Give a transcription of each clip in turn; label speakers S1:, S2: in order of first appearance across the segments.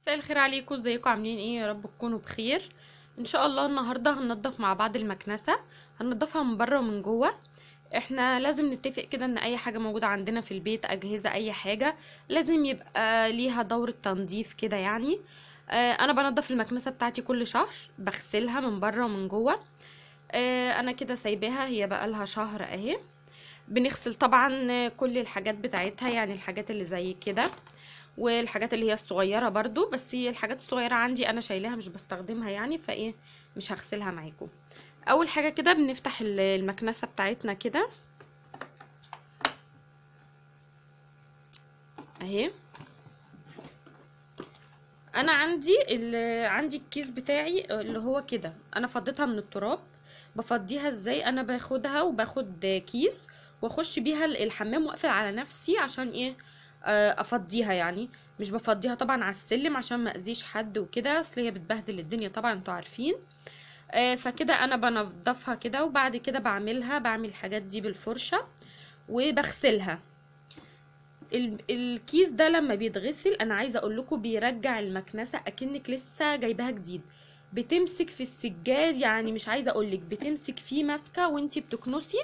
S1: مساء الخير عليكم، ازيكم؟ عاملين ايه؟ يا رب تكونوا بخير. ان شاء الله النهارده هننضف مع بعض المكنسه. هننضفها من بره ومن جوه. احنا لازم نتفق كده ان اي حاجه موجوده عندنا في البيت، اجهزه اي حاجه، لازم يبقى ليها دورة تنظيف كده يعني. انا بنضف المكنسه بتاعتي كل شهر، بغسلها من بره ومن جوه. انا كده سايباها، هي بقى لها شهر اهي. بنغسل طبعا كل الحاجات بتاعتها، يعني الحاجات اللي زي كده والحاجات اللي هي الصغيرة برضو، بس هي الحاجات الصغيرة عندي انا شايلاها مش بستخدمها يعني، فايه مش هغسلها معاكم. اول حاجة كده بنفتح المكنسة بتاعتنا كده اهي. انا عندي الكيس بتاعي اللي هو كده، انا فضيتها من التراب. بفضيها ازاي؟ انا باخدها وباخد كيس واخش بيها الحمام واقفل على نفسي عشان ايه؟ افضيها يعني. مش بفضيها طبعا على السلم عشان ما اذيش حد وكده، اصل هي بتبهدل الدنيا طبعا، انتوا عارفين. فكده انا بنضفها كده، وبعد كده بعمل الحاجات دي بالفرشة وبغسلها. الكيس ده لما بيتغسل انا عايزه اقول لكم بيرجع المكنسه اكنك لسه جايباها جديد. بتمسك في السجاد، يعني مش عايزه اقول لك بتمسك فيه ماسكه وانتي بتكنسي.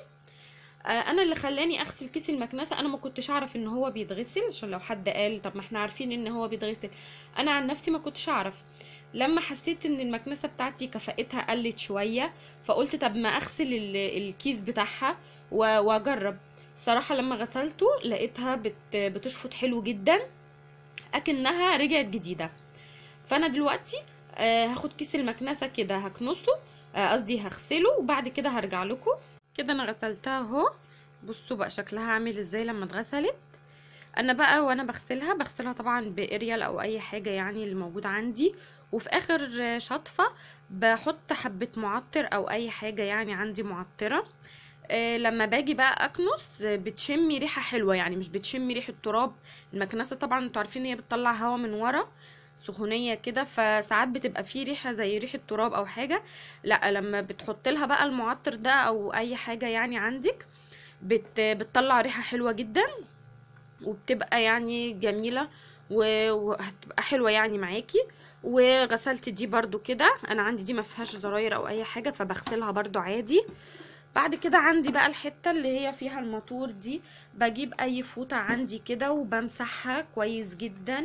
S1: انا اللي خلاني اغسل كيس المكنسه، انا ما كنتش اعرف ان هو بيتغسل، عشان لو حد قال طب ما احنا عارفين ان هو بيتغسل. انا عن نفسي ما كنتش اعرف. لما حسيت ان المكنسه بتاعتي كفاءتها قلت شويه، فقلت طب ما اغسل الكيس بتاعها واجرب. صراحة لما غسلته لقيتها بتشفط حلو جدا، اكنها رجعت جديدة. فانا دلوقتي هاخد كيس المكنسة كده هكنسه، قصدي هغسله، وبعد كده هرجع لكم. كده انا غسلتها اهو. بصوا بقى شكلها عامل ازاي لما اتغسلت. انا بقى وانا بغسلها طبعا باريال او اي حاجة يعني اللي موجود عندي. وفي اخر شطفة بحط حبة معطر او اي حاجة، يعني عندي معطرة. لما باجي بقى اكنس بتشمي ريحه حلوه، يعني مش بتشمي ريحه تراب. المكنسه طبعا انتوا عارفين ان هي بتطلع هوا من ورا، سخونيه كده، فساعات بتبقى فيه ريحه زي ريحه تراب او حاجه. لا، لما بتحط لها بقى المعطر ده او اي حاجه يعني عندك، بتطلع ريحه حلوه جدا، وبتبقى يعني جميله، وهتبقى حلوه يعني معاكي. وغسلت دي برضو كده، انا عندي دي ما فيهاش زراير او اي حاجه، فبغسلها برضو عادي. بعد كده عندي بقى الحتة اللي هي فيها الماتور دي، بجيب اي فوطة عندي كده وبمسحها كويس جدا،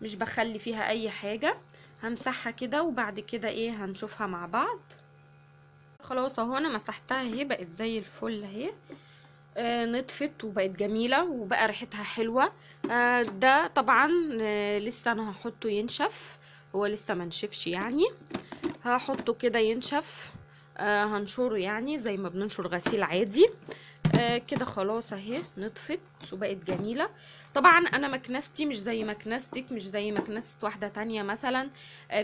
S1: مش بخلي فيها اي حاجة. همسحها كده وبعد كده ايه هنشوفها مع بعض. خلاص اهو انا مسحتها اهي، بقت زي الفل اهي. نطفت وبقت جميلة وبقى ريحتها حلوة. ده طبعا لسه انا هحطه ينشف، هو لسه منشفش يعني. هحطه كده ينشف. هنشره يعني زي ما بننشر غسيل عادي. كده خلاص اهي نطفت وبقت جميلة. طبعا انا مكنستي مش زي مكنستك، مش زي مكنسة واحدة تانية مثلا.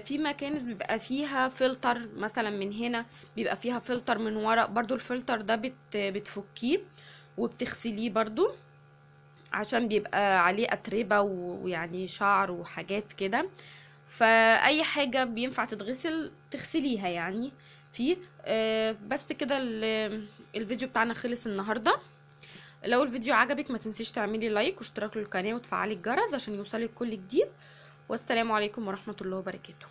S1: في مكانس بيبقى فيها فلتر مثلا من هنا، بيبقى فيها فلتر من ورا برضو، الفلتر ده بتفكيه وبتغسليه برضو، عشان بيبقى عليه اتربة ويعني شعر وحاجات كده. فاي حاجة بينفع تتغسل تغسليها يعني. فيه بس كده الفيديو بتاعنا خلص النهاردة. لو الفيديو عجبك ما تنسيش تعملي لايك واشتراك للقناة وتفعلي الجرس عشان يوصلك كل جديد. والسلام عليكم ورحمة الله وبركاته.